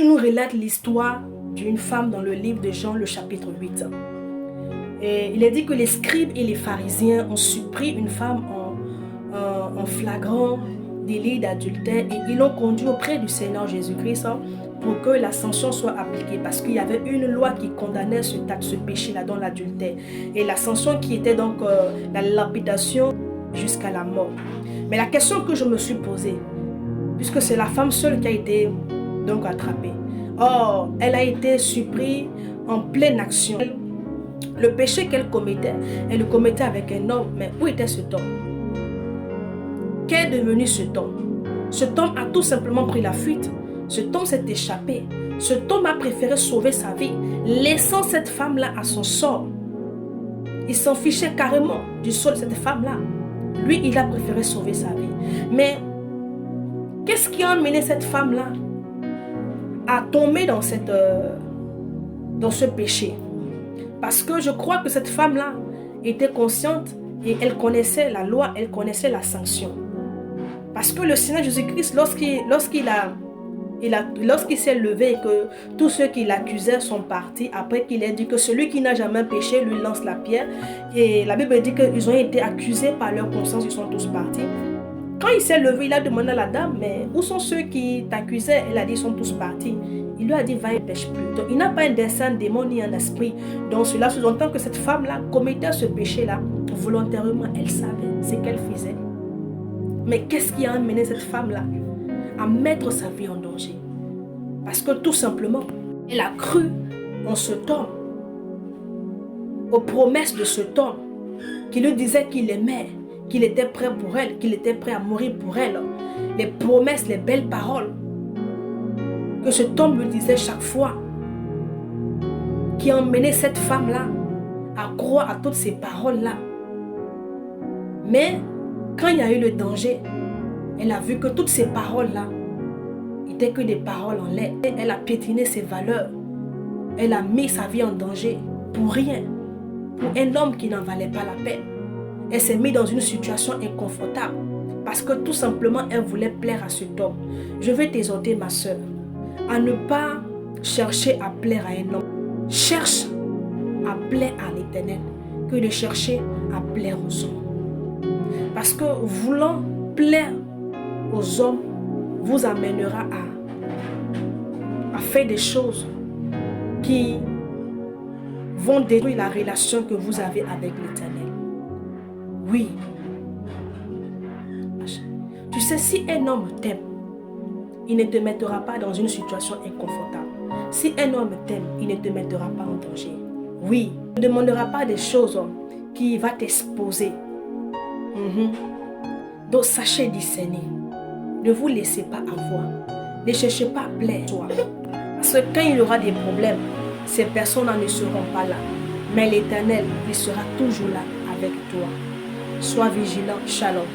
Il nous relate l'histoire d'une femme dans le livre de Jean, le chapitre 8. Et il est dit que les scribes et les pharisiens ont surpris une femme en flagrant délit d'adultère et ils l'ont conduit auprès du Seigneur Jésus-Christ pour que la sanction soit appliquée, parce qu'il y avait une loi qui condamnait ce péché-là, dans l'adultère. Et la sanction qui était donc la lapidation jusqu'à la mort. Mais la question que je me suis posée, puisque c'est la femme seule qui a été donc attrapée. Or, elle a été surprise en pleine action. Le péché qu'elle commettait, elle le commettait avec un homme. Mais où était cet homme? Qu'est devenu cet homme? Cet homme a tout simplement pris la fuite. Cet homme s'est échappé. Cet homme a préféré sauver sa vie, laissant cette femme-là à son sort. Il s'en fichait carrément du sort de cette femme-là. Lui, il a préféré sauver sa vie. Mais qu'est-ce qui a amené cette femme-là à tomber dans ce péché? Parce que je crois que cette femme-là était consciente et elle connaissait la loi, elle connaissait la sanction. Parce que le Seigneur Jésus-Christ, lorsqu'il s'est levé et que tous ceux qui l'accusaient sont partis, après qu'il ait dit que celui qui n'a jamais péché lui lance la pierre, et la Bible dit qu'ils ont été accusés par leur conscience, ils sont tous partis. Quand il s'est levé, il a demandé à la dame, mais où sont ceux qui t'accusaient? Elle a dit, ils sont tous partis. Il lui a dit, va et pêche plus. Donc il n'a pas un dessein, un démon ni un esprit. Donc cela sous-entend que cette femme-là commettait ce péché-là volontairement. Elle savait ce qu'elle faisait. Mais qu'est-ce qui a amené cette femme-là à mettre sa vie en danger? Parce que tout simplement, elle a cru en cet homme, aux promesses de cet homme qui lui disait qu'il l'aimait, qu'il était prêt pour elle, qu'il était prêt à mourir pour elle. Les promesses, les belles paroles que cet homme lui disait chaque fois, qui a emmené cette femme-là à croire à toutes ces paroles-là. Mais quand il y a eu le danger, elle a vu que toutes ces paroles-là n'étaient que des paroles en l'air. Elle a piétiné ses valeurs. Elle a mis sa vie en danger pour rien, pour un homme qui n'en valait pas la peine. Elle s'est mise dans une situation inconfortable parce que tout simplement elle voulait plaire à cet homme. Je vais t'exhorter, ma soeur, à ne pas chercher à plaire à un homme. Cherche à plaire à l'Éternel que de chercher à plaire aux hommes. Parce que voulant plaire aux hommes vous amènera à faire des choses qui vont détruire la relation que vous avez avec l'Éternel. Oui. Tu sais, si un homme t'aime, il ne te mettra pas dans une situation inconfortable. Si un homme t'aime, il ne te mettra pas en danger. Oui, il ne demandera pas des choses qui vont t'exposer. Donc sachez discerner. Ne vous laissez pas avoir. Ne cherchez pas à plaire à toi. Parce que quand il y aura des problèmes, ces personnes-là ne seront pas là. Mais l'Éternel, il sera toujours là avec toi. Sois vigilant. Shalom.